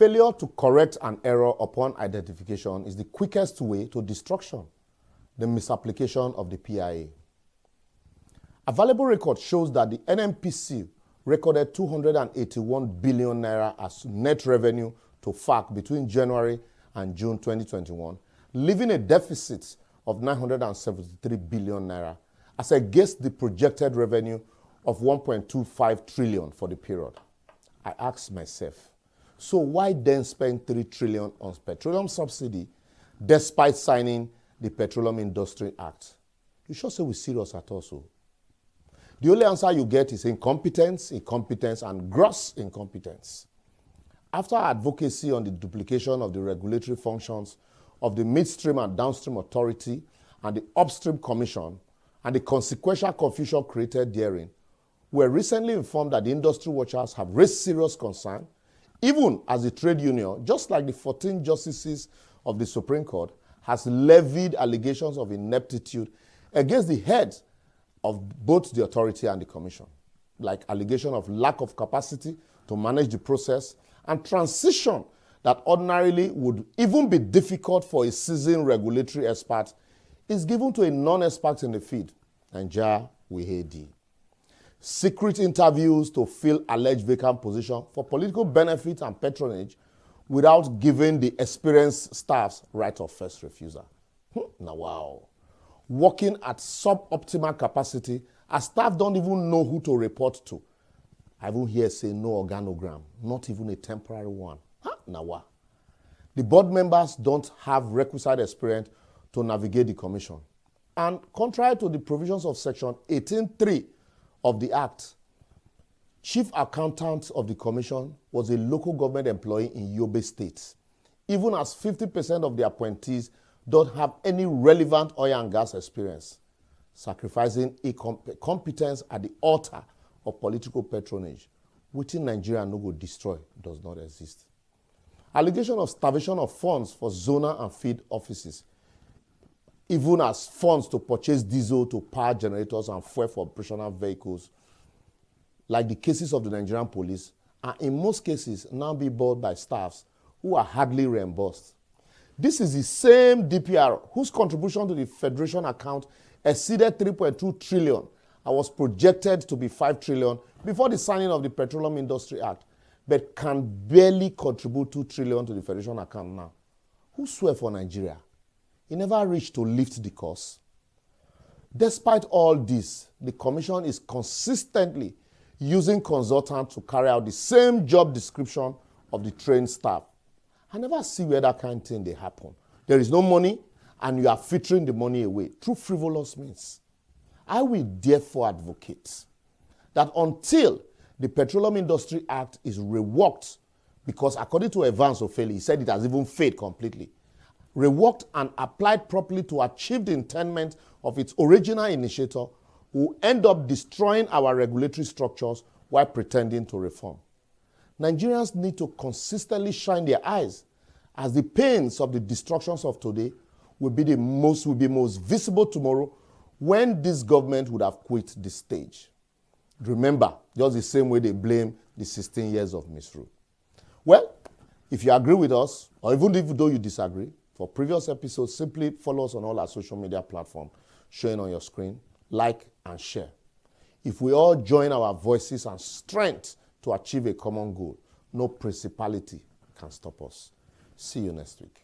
Failure to correct an error upon identification is the quickest way to destruction, the misapplication of the PIA. Available record shows that the NNPC recorded 281 billion naira as net revenue to FAAC between January and June 2021, leaving a deficit of 973 billion naira as against the projected revenue of 1.25 trillion for the period. I asked myself, so why then spend 3 trillion on petroleum subsidy despite signing the Petroleum Industry Act? You sure say we're serious at all, so? The only answer you get is incompetence, and gross incompetence. After advocacy on the duplication of the regulatory functions of the Midstream and Downstream Authority and the Upstream Commission and the consequential confusion created therein, we were recently informed that the industry watchers have raised serious concern, even as the trade union, just like the 14 justices of the Supreme Court, has levied allegations of ineptitude against the heads of both the authority and the commission, like allegation of lack of capacity to manage the process and transition that ordinarily would even be difficult for a seasoned regulatory expert is given to a non-expert in the field. And we hate thee. Secret interviews to fill alleged vacant position for political benefit and patronage without giving the experienced staffs right of first refusal. Now, wow. Working at suboptimal capacity, as staff don't even know who to report to. I even hear say no organogram, not even a temporary one. Now, wow. The board members don't have requisite experience to navigate the commission. And contrary to the provisions of Section 18.3 of the Act, chief accountant of the commission was a local government employee in Yobe State, even as 50% of the appointees don't have any relevant oil and gas experience, sacrificing competence at the altar of political patronage, which in Nigeria no go destroy, does not exist. Allegation of starvation of funds for zonal and field offices, even as funds to purchase diesel to power generators and fuel for operational vehicles, like the cases of the Nigerian police, are in most cases now being bought by staffs who are hardly reimbursed. This is the same DPR whose contribution to the Federation account exceeded 3.2 trillion and was projected to be 5 trillion before the signing of the Petroleum Industry Act, but can barely contribute 2 trillion to the Federation account now. Who swear for Nigeria? He never reached to lift the cost. Despite all this, the Commission is consistently using consultants to carry out the same job description of the trained staff. I never see where that kind of thing they happen. There is no money, and you are filtering the money away through frivolous means. I will therefore advocate that until the Petroleum Industry Act is reworked, because according to Evans Ofeli, he said it has even failed completely, reworked and applied properly to achieve the intent of its original initiator, will end up destroying our regulatory structures while pretending to reform. Nigerians need to consistently shine their eyes, as the pains of the destructions of today will be most visible tomorrow when this government would have quit the stage. Remember, just the same way they blame the 16 years of misrule. Well, if you agree with us, or even though you disagree, for previous episodes, simply follow us on all our social media platforms showing on your screen, like and share. If we all join our voices and strength to achieve a common goal, no principality can stop us. See you next week.